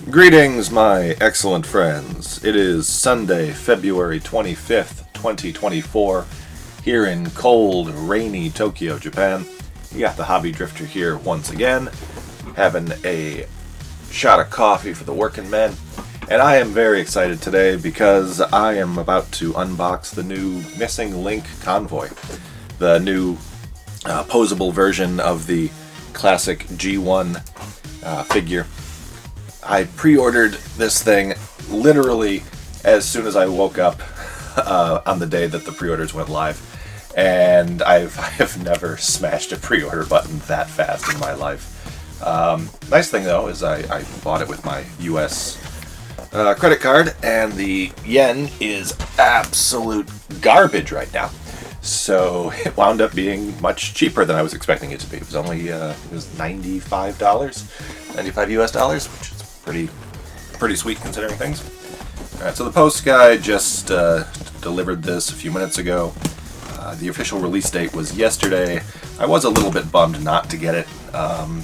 Greetings, my excellent friends. It is Sunday, February 25th, 2024, here in cold, rainy Tokyo, Japan. You got the Hobby Drifter here once again, having a shot of coffee for the working men. And I am very excited today because I am about to unbox the new Missing Link Convoy, the new posable version of the classic G1 figure. I pre-ordered this thing literally as soon as I woke up on the day that the pre-orders went live, and I have never smashed a pre-order button that fast in my life. Nice thing though is I bought it with my US credit card, and the yen is absolute garbage right now. So it wound up being much cheaper than I was expecting it to be. It was only $95, 95 US dollars, which is pretty sweet considering things. Alright, so the post guy just delivered this a few minutes ago. The official release date was yesterday. I was a little bit bummed not to get it on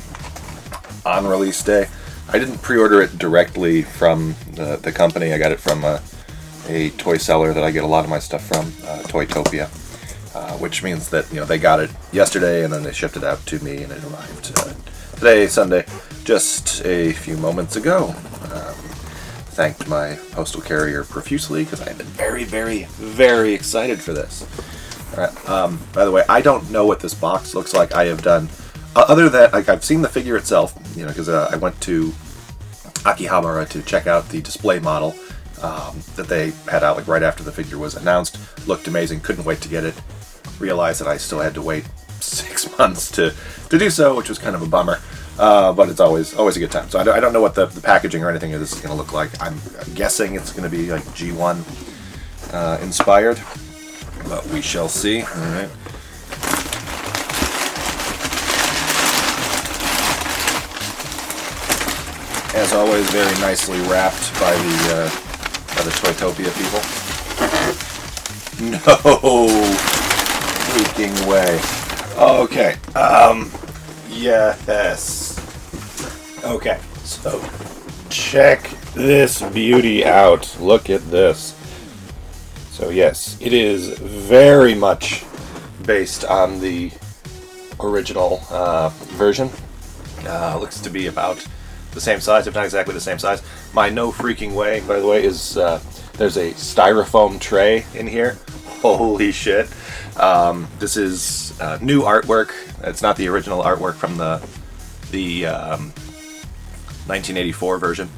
release day. I didn't pre-order it directly from the company. I got it from a toy seller that I get a lot of my stuff from, Toytopia, which means that they got it yesterday and then they shipped it out to me, and it arrived today, Sunday, just a few moments ago. Thanked my postal carrier profusely because I have been very excited for this. Alright, by the way, I don't know what this box looks like. I have done, other than, I've seen the figure itself, because I went to Akihabara to check out the display model that they had out right after the figure was announced. Looked amazing, couldn't wait to get it. Realized that I still had to wait 6 months to do so, which was kind of a bummer. But it's always a good time. So I don't know what the packaging or anything of this is going to look like. I'm guessing it's going to be like G1 inspired, but we shall see. All right. As always, very nicely wrapped by the Toytopia people. No freaking way. Okay. Yes. Okay, so check this beauty out. Look at this. So yes, it is very much based on the original version. Looks to be about the same size, if not exactly the same size. My no freaking way, by the way, is there's a styrofoam tray in here. Holy shit. This is new artwork. It's not the original artwork from the 1984 version.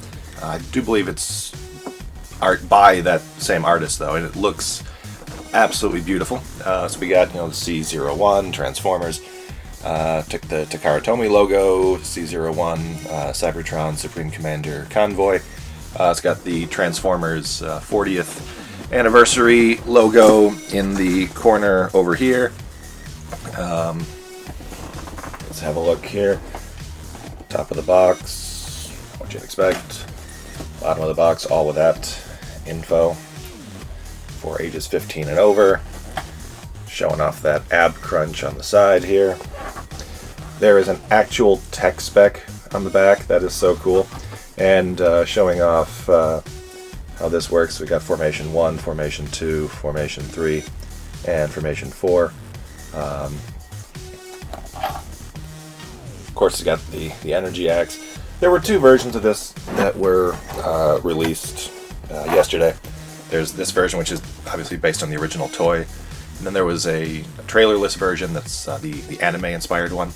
I do believe it's art by that same artist though, and it looks absolutely beautiful. So we got the C-01 Transformers, took the Takara Tomy logo, C-01 Cybertron Supreme Commander Convoy. It's got the Transformers 40th anniversary logo in the corner over here. Let's have a look here. Top of the box, what you'd expect. Bottom of the box, all with that info for ages 15 and over. Showing off that ab crunch on the side here. There is an actual tech spec on the back. That is so cool. And showing off how this works. We got Formation 1, Formation 2, Formation 3, and Formation 4. Of course, it's got the energy axe. There were two versions of this that were released yesterday. There's this version, which is obviously based on the original toy, and then there was a trailerless version that's the anime-inspired one.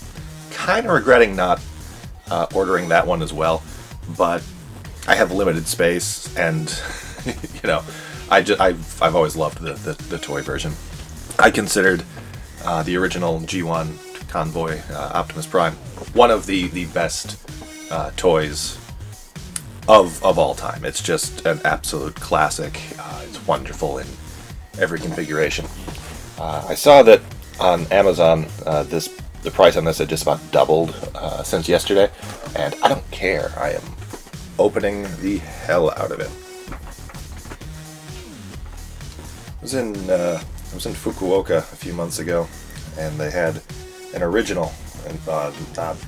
Kind of regretting not ordering that one as well, but I have limited space, and I've always loved the toy version. I considered the original G1 Convoy Optimus Prime one of the best toys of all time. It's just an absolute classic. It's wonderful in every configuration. I saw that on Amazon the price on this had just about doubled since yesterday, and I don't care. I am opening the hell out of it. I was in Fukuoka a few months ago, and they had an original, and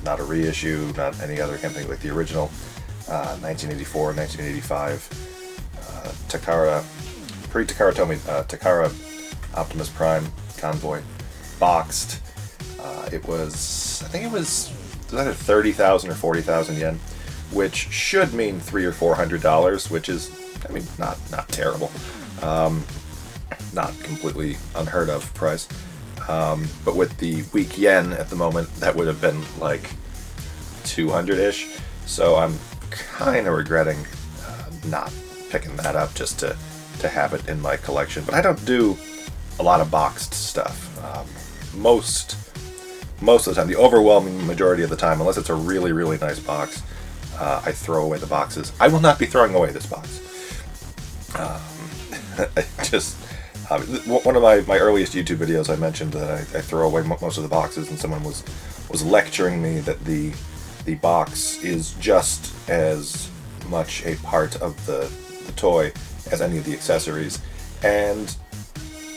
not a reissue, not any other, I can't think, like the original 1984, 1985 Takara, pre-Takara Tomy, Takara Optimus Prime Convoy, boxed. It was, I think it was either 30,000 or 40,000 yen, which should mean $300 or $400, which is, I mean, not terrible, not completely unheard of price. But with the weak yen at the moment, that would have been like 200-ish. So I'm kind of regretting not picking that up just to have it in my collection. But I don't do a lot of boxed stuff. Most of the time, the overwhelming majority of the time, unless it's a really, really nice box, I throw away the boxes. I will not be throwing away this box. Just one of my earliest YouTube videos, I mentioned that I throw away most of the boxes, and someone was lecturing me that the box is just as much a part of the toy as any of the accessories, and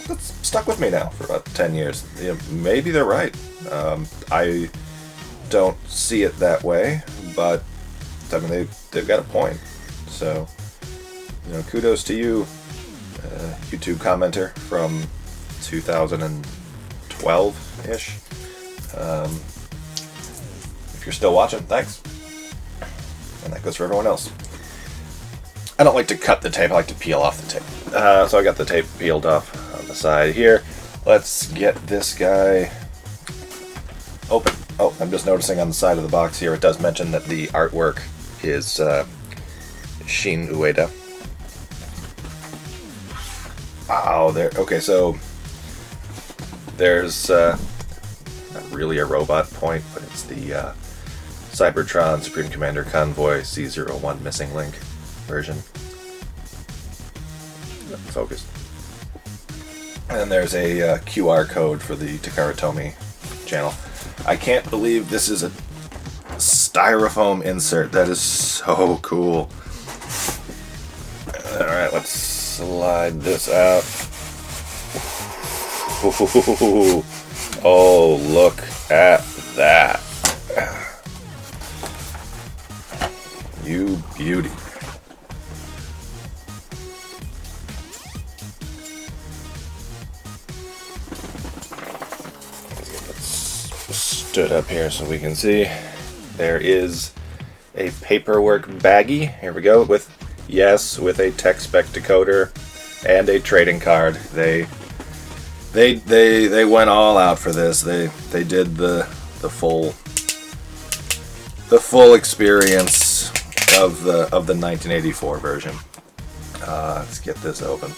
that's stuck with me now for about 10 years. You know, maybe they're right. I don't see it that way, but I mean they've got a point. So, you know, kudos to you, YouTube commenter from 2012-ish. If you're still watching, thanks. And that goes for everyone else. I don't like to cut the tape, I like to peel off the tape. So I got the tape peeled off on the side here. Let's get this guy open. Oh, I'm just noticing on the side of the box here, it does mention that the artwork is Shin Ueda. Wow, there. Okay, so there's not really a robot point, but it's the Cybertron Supreme Commander Convoy C-01 Missing Link version. Focus. And then there's a QR code for the Takara Tomy channel. I can't believe this is a styrofoam insert. That is so cool. Alright, let's slide this out. Ooh, oh, look at that. You beauty. Stood up here so we can see. There is a paperwork baggie. Here we go with a tech spec decoder and a trading card. They went all out for this. They did the full experience of the 1984 version. Let's get this open.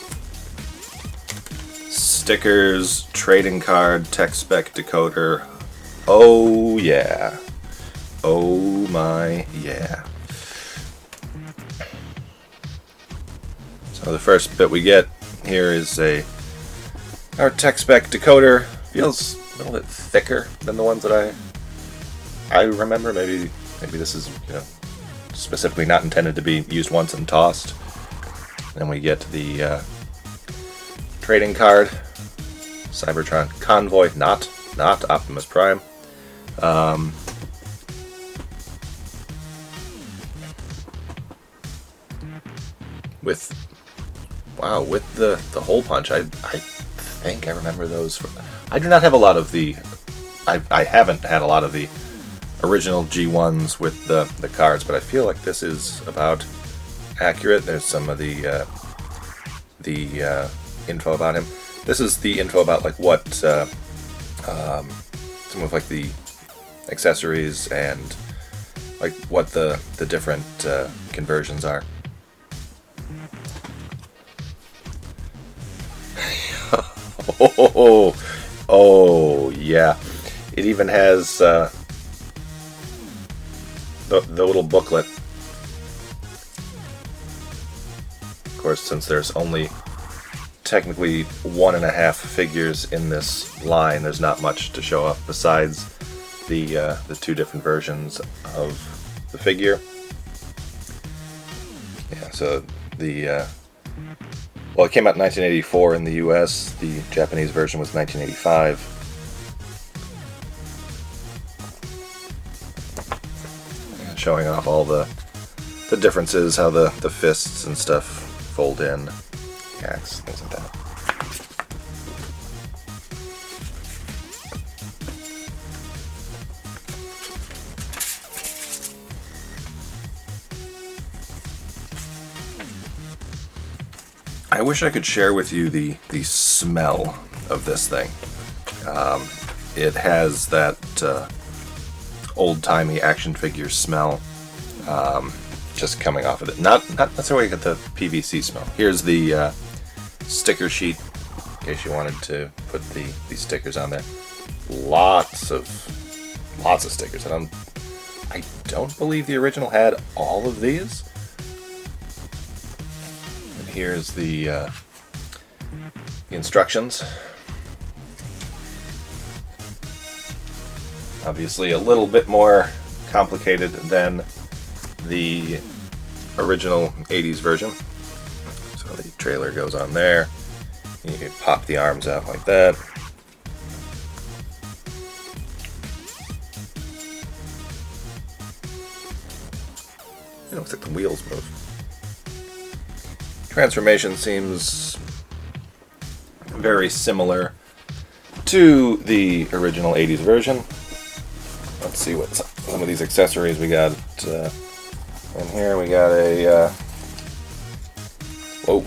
Stickers, trading card, tech spec decoder. Oh yeah. Oh my yeah. So the first bit we get here is our tech spec decoder. Feels a little bit thicker than the ones that I remember. Maybe this is, you know, specifically not intended to be used once and tossed. Then we get the trading card, Cybertron Convoy, not Optimus Prime. With the hole punch, I think I remember those. I do not have a lot of the. I haven't had a lot of the original G1s with the cards, but I feel like this is about accurate. There's some of the info about him. This is the info about like what some of like the accessories and like what the different conversions are. Oh yeah, it even has the little booklet. Of course, since there's only technically 1.5 figures in this line, there's not much to show up besides the two different versions of the figure. Yeah, so well, it came out in 1984 in the US. The Japanese version was 1985. Showing off all the The difference is how the fists and stuff fold in, the axe, things like that. I wish I could share with you the smell of this thing. It has that old-timey action figure smell just coming off of it. Not necessarily get the PVC smell. Here's the sticker sheet, in case you wanted to put these stickers on there. Lots of stickers. I don't believe the original had all of these. And here's the instructions. Obviously a little bit more complicated than the original 80s version. So the trailer goes on there. You can pop the arms out like that. It looks like the wheels move. Transformation seems very similar to the original 80s version. Let's see what some of these accessories we got in here. We got a we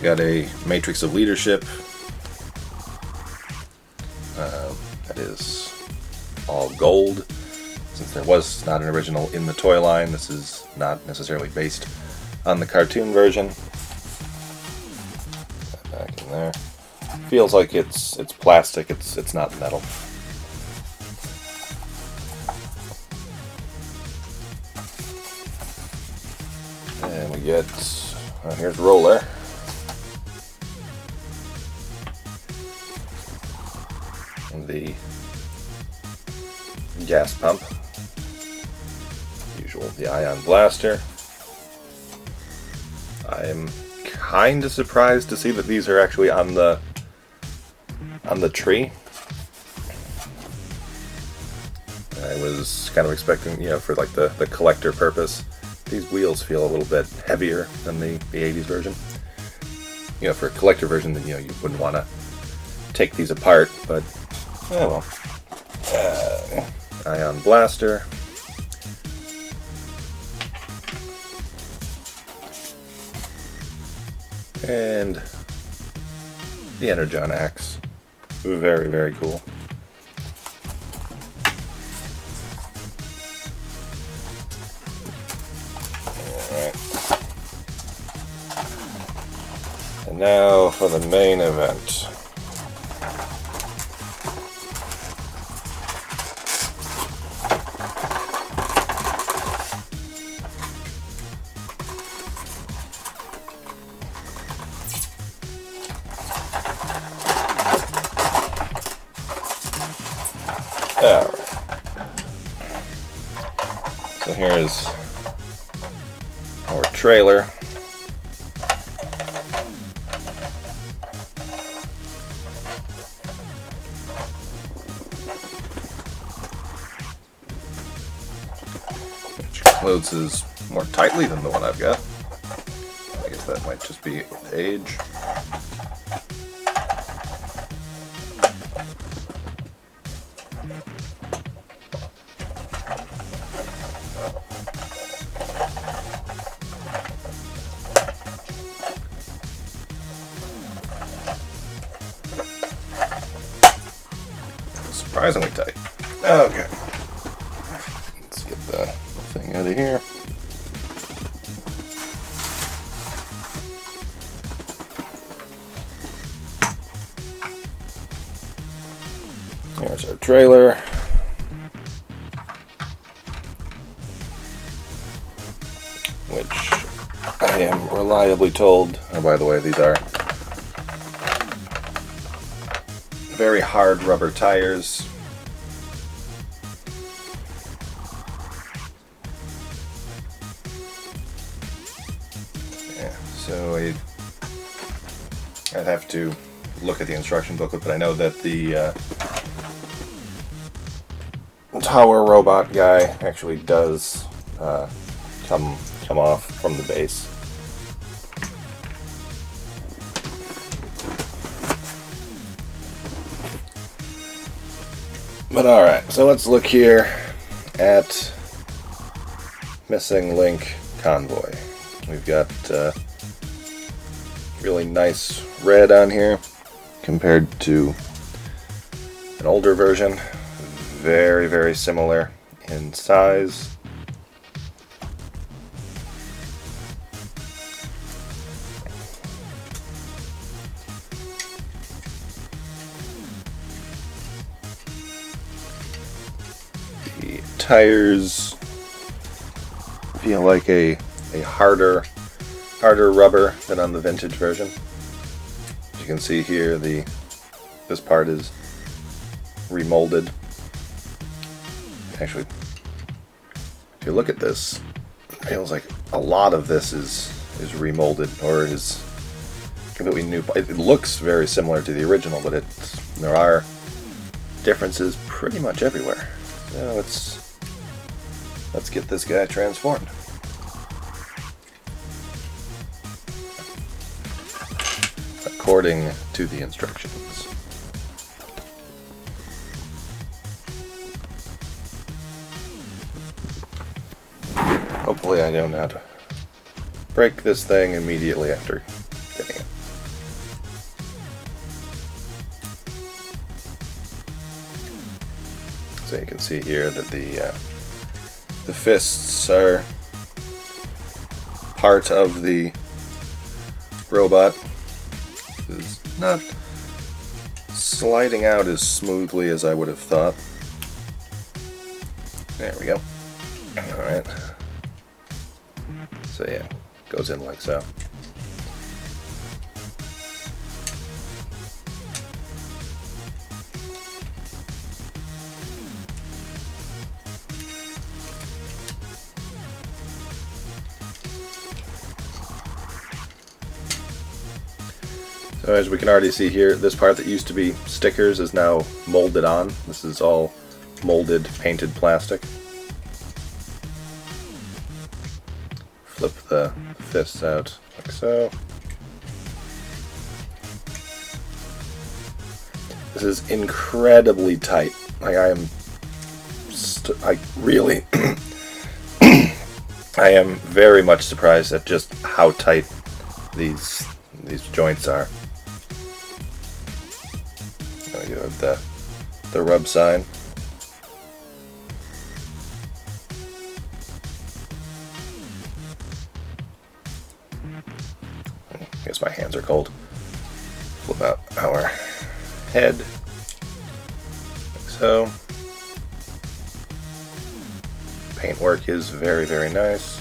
got a Matrix of Leadership. That is all gold. Since there was not an original in the toy line, this is not necessarily based on the cartoon version. Back in there. Feels like it's plastic. It's not metal. And we get here's Roller. And the gas pump. Usual, the ion blaster. I'm kind of surprised to see that these are actually on the tree. I was kind of expecting, for like the collector purpose. These wheels feel a little bit heavier than the 80s version. For a collector version, then you wouldn't want to take these apart, but oh well. Ion blaster. And the Energon axe. Very, very cool. Alright. And now for the main event. Alright. So here's our trailer. Which closes more tightly than the one I've got. I guess that might just be age. Surprisingly tight. Okay. Let's get the thing out of here. Here's our trailer. Which I am reliably told, oh, by the way, these are very hard rubber tires. Yeah, so I'd have to look at the instruction booklet, but I know that the Tower Robot guy actually does come off from the base. But alright, so let's look here at missing link Convoy. We've got really nice red on here compared to an older version. Very, very similar in size. The tires feel like a harder rubber than on the vintage version. As you can see here, this part is remolded. Actually, if you look at this, it feels like a lot of this is remolded or is completely new. It looks very similar to the original, but there are differences pretty much everywhere. So let's get this guy transformed. According to the instructions. Hopefully I don't have to break this thing immediately after getting it. So you can see here that the fists are part of the robot. Is not sliding out as smoothly as I would have thought. There we go. Alright. So yeah, goes in like so. So as we can already see here, this part that used to be stickers is now molded on. This is all molded, painted plastic. Flip the fists out like so. This is incredibly tight. Like I really, I am very much surprised at just how tight these joints are. You have the rub sign. I guess my hands are cold. Flip out our head, like so. Paintwork is very, very nice.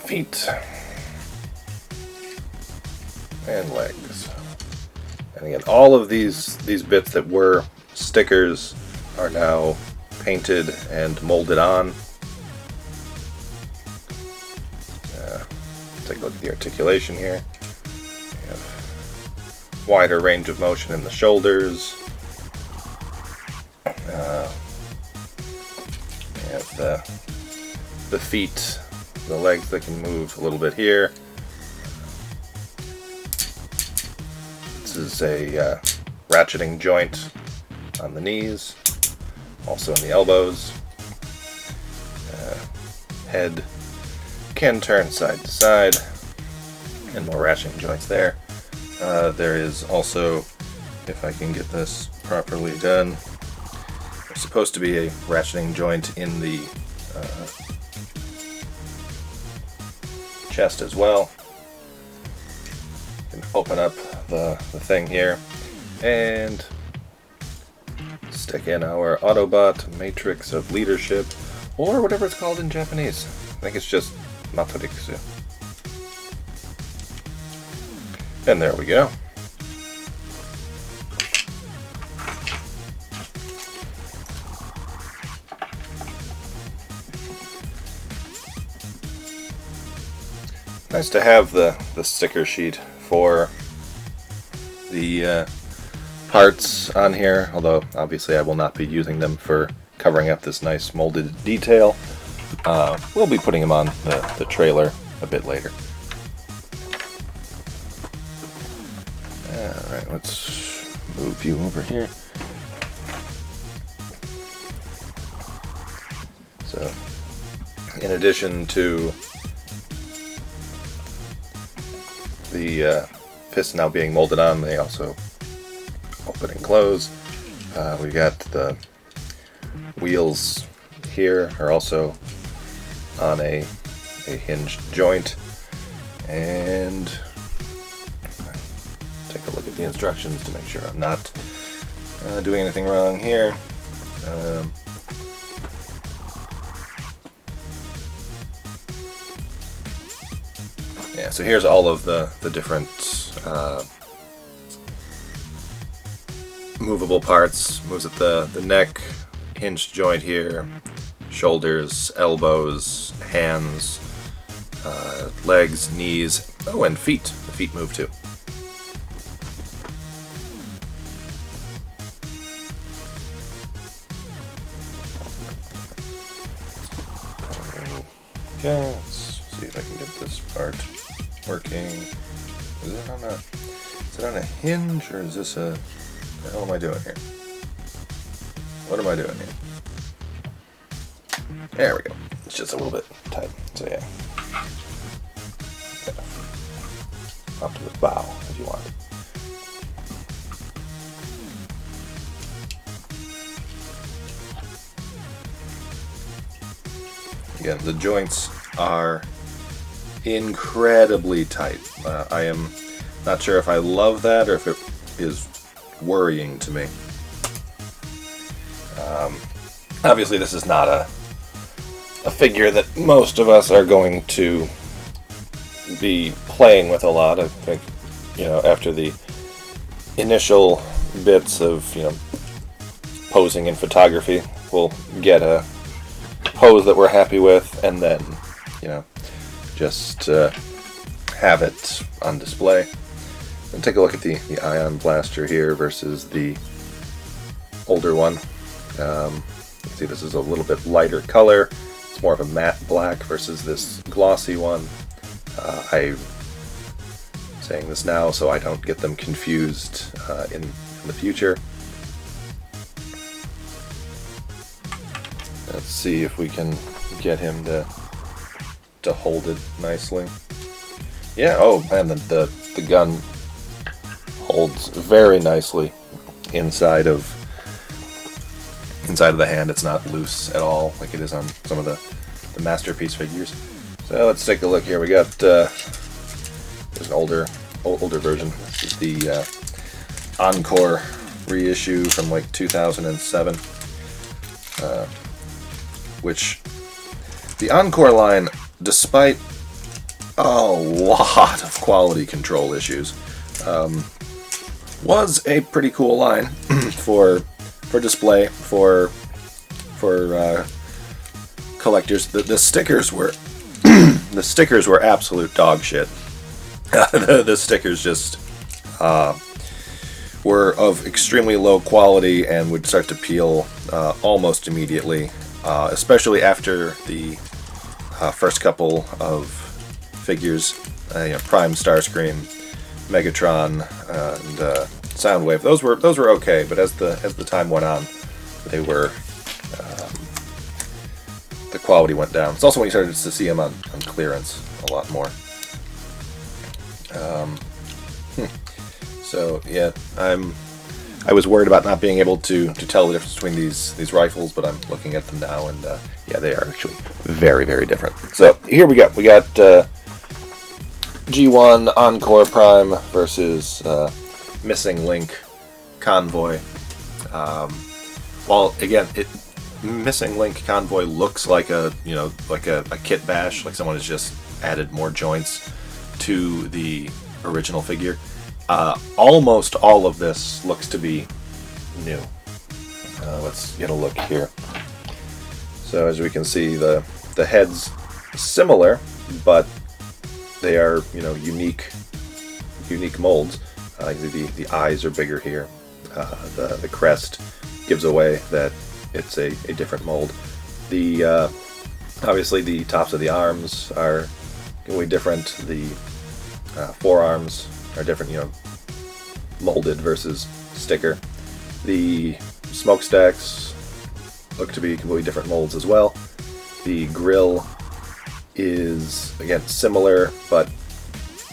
Feet and legs, and again, all of these bits that were stickers are now painted and molded on. Take a look at the articulation here. We have wider range of motion in the shoulders. We have the feet. The legs that can move a little bit here. This is a ratcheting joint on the knees, also in the elbows. Head can turn side to side, and more ratcheting joints there. There is also, if I can get this properly done, there's supposed to be a ratcheting joint in the chest as well. You can open up the thing here and stick in our Autobot Matrix of Leadership, or whatever it's called in Japanese. I think it's just Matrixu. And there we go. Nice to have the sticker sheet for the parts on here, although obviously I will not be using them for covering up this nice molded detail. We'll be putting them on the trailer a bit later. Alright, let's move you over here. So, in addition to the piston now being molded on, they also open and close. We got the wheels here are also on a hinged joint, and take a look at the instructions to make sure I'm not doing anything wrong here. Yeah, so here's all of the different movable parts. Moves at the neck, hinged joint here, shoulders, elbows, hands, legs, knees, oh, and feet. The feet move too. Okay, let's see if I can get this part working. Is it on a hinge, or is this a... What the hell am I doing here? What am I doing here? There we go. It's just a little bit tight. So yeah. Up to the bow if you want. Again, the joints are incredibly tight. I am not sure if I love that or if it is worrying to me. Obviously, this is not a figure that most of us are going to be playing with a lot. I think, after the initial bits of, posing in photography, we'll get a pose that we're happy with, and then, just have it on display. And take a look at the ion blaster here versus the older one. See, this is a little bit lighter color. It's more of a matte black versus this glossy one. I'm saying this now so I don't get them confused in the future. Let's see if we can get him to hold it nicely. Yeah, oh man, the gun holds very nicely inside of the hand. It's not loose at all like it is on some of the Masterpiece figures. So let's take a look here. We got there's an older version. This is the Encore reissue from like 2007, which the Encore line, despite a lot of quality control issues, was a pretty cool line for display for collectors. The stickers were the stickers were absolute dog shit. The stickers just were of extremely low quality and would start to peel almost immediately, especially after the first couple of figures, Prime, Starscream, Megatron, and Soundwave. Those were okay, but as the time went on, they were the quality went down. It's also when you started to see them on clearance a lot more. So yeah, I was worried about not being able to tell the difference between these rifles, but I'm looking at them now, and yeah, they are actually very, very different. So here we got G1 Encore Prime versus Missing Link Convoy. While again, Missing Link Convoy looks like a kit bash, like someone has just added more joints to the original figure. Almost all of this looks to be new. Let's get a look here. So as we can see, the head's similar, but they are unique unique molds. You see the eyes are bigger here. The crest gives away that it's a different mold. The obviously the tops of the arms are way different. The forearms are different, molded versus sticker. The smokestacks look to be completely different molds as well. The grill is, again, similar but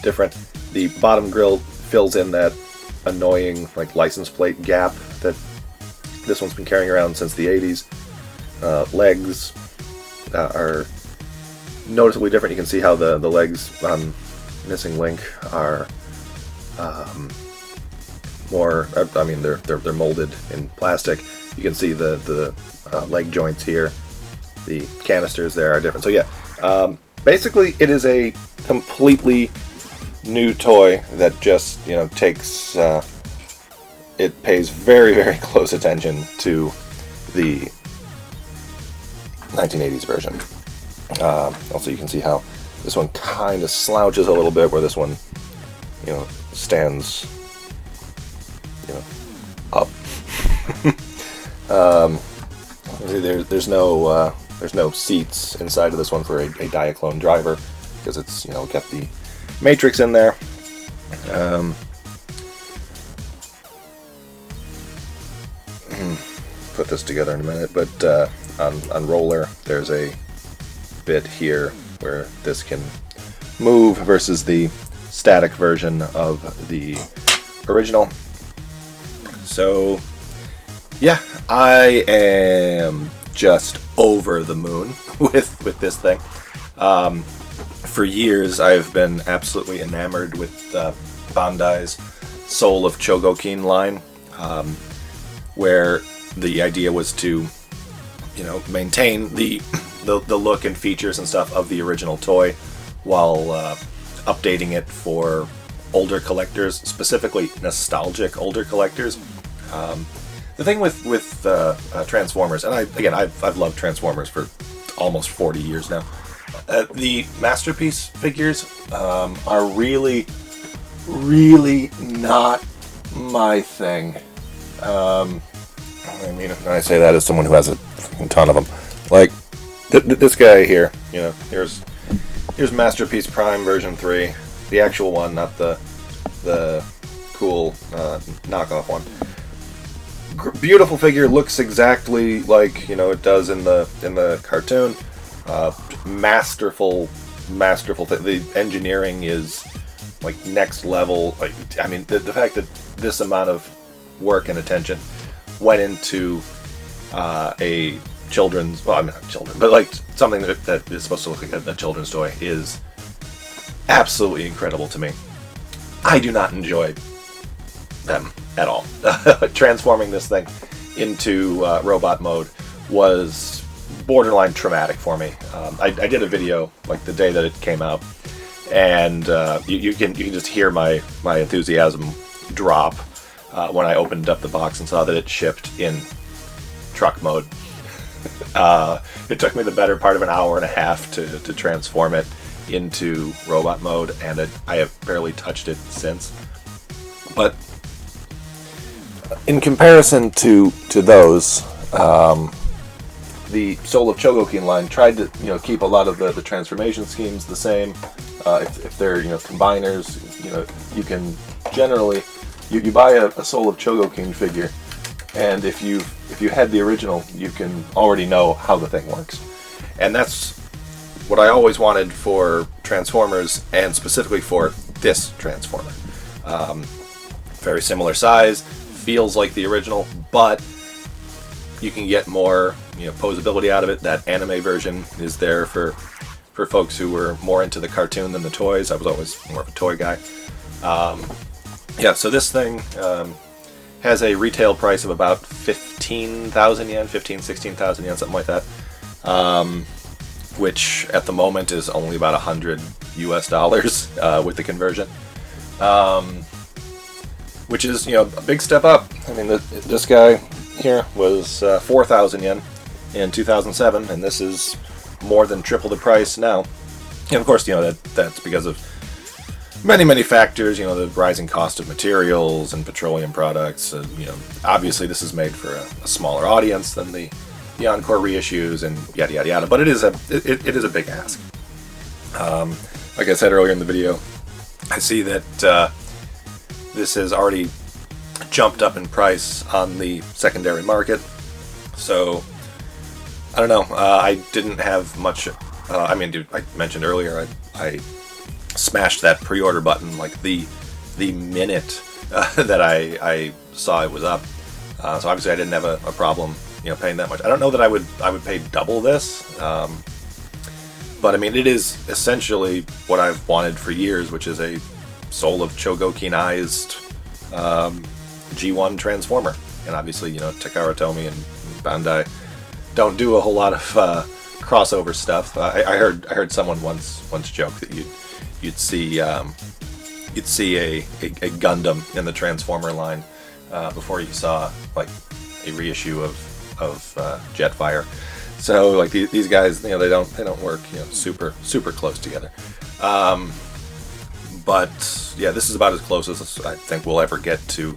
different. The bottom grill fills in that annoying license plate gap that this one's been carrying around since the 80s. Legs are noticeably different. You can see how the legs on Missing Link are more. I mean, they're molded in plastic. You can see the leg joints here. The canisters there are different. So yeah, basically it is a completely new toy that just takes. It pays very, very close attention to the 1980s version. Also, you can see how this one kind of slouches a little bit, where this one, stands, up. There's no seats inside of this one for a Diaclone driver, because it's got the matrix in there. Put this together in a minute, but on roller there's a bit here where this can move versus the static version of the original. So yeah, I am just over the moon with this thing. For years I've been absolutely enamored with Bandai's Soul of Chogokin line, where the idea was to maintain the look and features and stuff of the original toy while updating it for older collectors, specifically nostalgic older collectors. The thing with Transformers, and I've loved Transformers for almost 40 years now. The Masterpiece figures are really, really not my thing. I mean, when I say that as someone who has a ton of them, like this guy here, here's Masterpiece Prime version 3, the actual one, not the cool knockoff one. Beautiful figure, looks exactly like it does in the cartoon. Masterful thing. The engineering is next level. I mean, the fact that this amount of work and attention went into a children's, well, I mean not children, but something that is supposed to look like a children's toy is absolutely incredible to me. I do not enjoy them at all. Transforming this thing into robot mode was borderline traumatic for me. I did a video the day that it came out, and you can just hear my enthusiasm drop when I opened up the box and saw that it shipped in truck mode. It took me the better part of an hour and a half to transform it into robot mode, and I have barely touched it since. But in comparison to those, the Soul of Chogokin line tried to keep a lot of the transformation schemes the same. If they're combiners, you can generally you buy a Soul of Chogokin figure, and if you had the original, you can already know how the thing works. And that's what I always wanted for Transformers, and specifically for this Transformer. Very similar size, feels like the original, but you can get more posability out of it. That anime version is there for folks who were more into the cartoon than the toys. I was always more of a toy guy. Yeah, so this thing has a retail price of about 15,000 yen, 16,000 yen, something like that. Which at the moment is only about $100 US with the conversion. Which is, a big step up. I mean, this guy here was 4,000 yen in 2007, and this is more than triple the price now. And of course, that's because of many factors. You know, the rising cost of materials and petroleum products. You know, obviously this is made for a smaller audience than the Encore reissues and yada yada yada. But it is a big ask. Like I said earlier in the video, I see that this has already jumped up in price on the secondary market. So I don't know. I didn't have much. I mean, dude, I mentioned earlier I smashed that pre-order button like the minute that I saw it was up. So obviously I didn't have a problem, you know, paying that much. I don't know that I would pay double this, but I mean it is essentially what I've wanted for years, which is a Soul of Chogokinized G1 Transformer. And obviously, you know, Takara Tomy and Bandai don't do a whole lot of crossover stuff. I heard someone once joke that you'd see a Gundam in the Transformer line before you saw like a reissue of Jetfire. So like these guys, you know, they don't work, you know, super close together. But yeah, this is about as close as I think we'll ever get to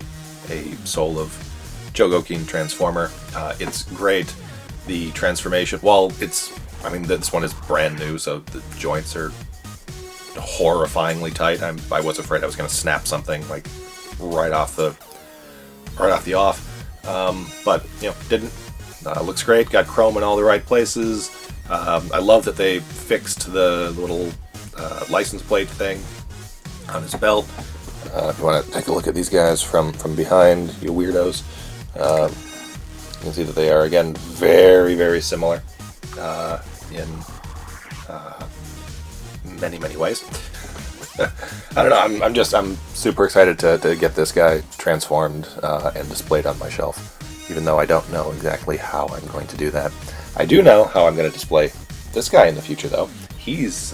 a Soul of Chogokin Transformer. It's great. The transformation, well, I mean, this one is brand new, so the joints are horrifyingly tight. I was afraid I was going to snap something like right off the off, but you know, didn't. Looks great. Got chrome in all the right places. I love that they fixed the little license plate thing on his belt. If you want to take a look at these guys from behind, you weirdos, you can see that they are again very similar in many ways. I don't know. I'm super excited to get this guy transformed and displayed on my shelf. Even though I don't know exactly how I'm going to do that. I do know how I'm going to display this guy in the future, though. He's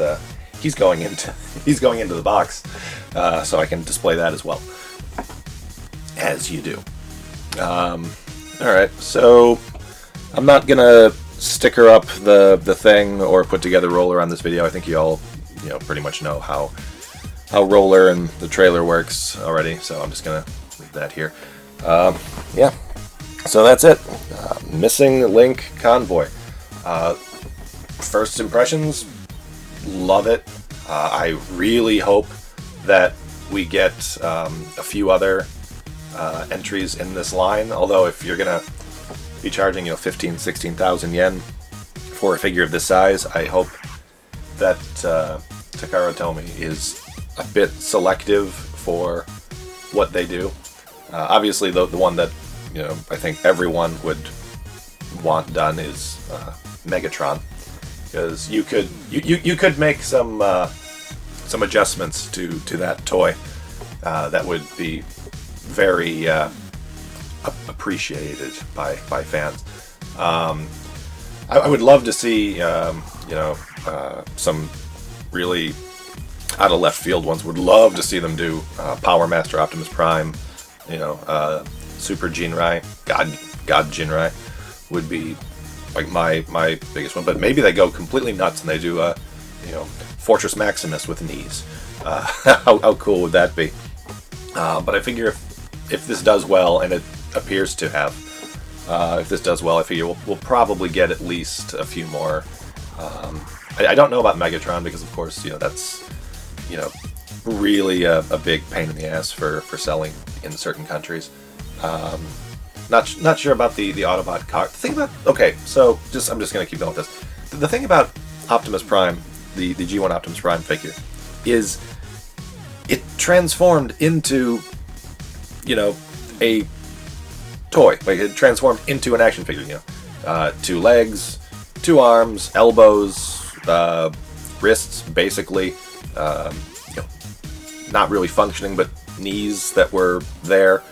going into the box, so I can display that as well. As you do. All right, so I'm not gonna sticker up the thing or put together Roller on this video. I think you all, you know, pretty much know how Roller and the trailer works already. So I'm just gonna leave that here. Yeah. So that's it. Missing Link Convoy. First impressions, love it. I really hope that we get a few other entries in this line. Although if you're gonna be charging, you know, 16,000 yen for a figure of this size, I hope that Takara Tomy is a bit selective for what they do. Obviously, the one that, you know, I think everyone would want done is Megatron, because you could make some adjustments to that toy that would be very appreciated by fans. I would love to see you know, some really out of left field ones. Would love to see them do Power Master Optimus Prime, you know, Super Jinrai, God Jinrai would be like my biggest one. But maybe they go completely nuts and they do you know, Fortress Maximus with knees. How cool would that be? But I figure if this does well, and it appears to have, if this does well, I figure we'll probably get at least a few more. I don't know about Megatron because, of course, you know, that's, you know, really a big pain in the ass for selling in certain countries. Not sure about the Autobot car. The thing about, okay, so I'm just gonna keep going with this. The thing about Optimus Prime, the G1 Optimus Prime figure, is it transformed into, you know, a toy. Like, it transformed into an action figure. You know, 2 legs, 2 arms, elbows, wrists, basically. You know, not really functioning, but knees that were there.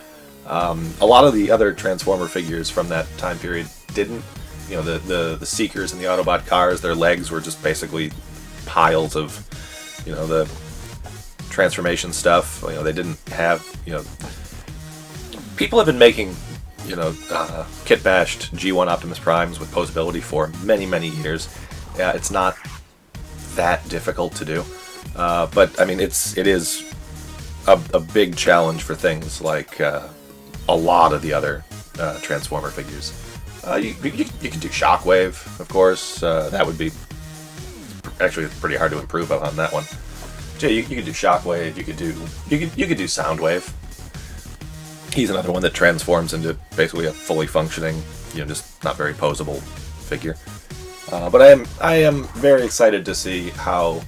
A lot of the other Transformer figures from that time period didn't. You know, the Seekers and the Autobot cars, their legs were just basically piles of, you know, the transformation stuff. You know, they didn't have, you know, people have been making, you know, kit bashed G1 Optimus Primes with posability for many years. It's not that difficult to do, but I mean, it is a big challenge for things like a lot of the other Transformer figures. You could do Shockwave, of course. That would be actually pretty hard to improve on that one. Yeah, you could do Shockwave. You could do Soundwave. He's another one that transforms into basically a fully functioning, just not very posable figure. But I am very excited to see how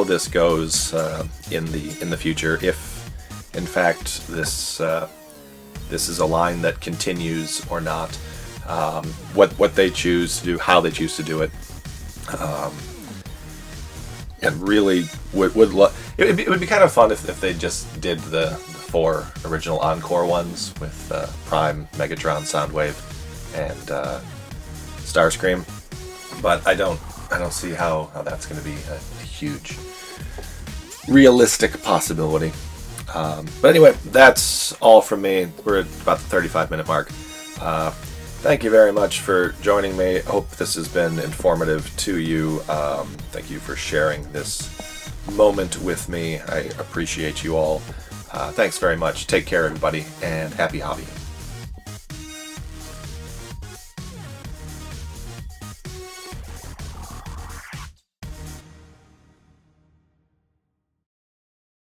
this goes in the future. If in fact this is a line that continues or not, what they choose to do, how they choose to do it, and really would it would be kind of fun if they just did the 4 original Encore ones with Prime, Megatron, Soundwave, and Starscream. But I don't see how that's going to be a huge realistic possibility. But anyway, that's all from me. We're at about the 35-minute mark. Thank you very much for joining me. I hope this has been informative to you. Thank you for sharing this moment with me. I appreciate you all. Thanks very much. Take care, everybody, and happy hobbying.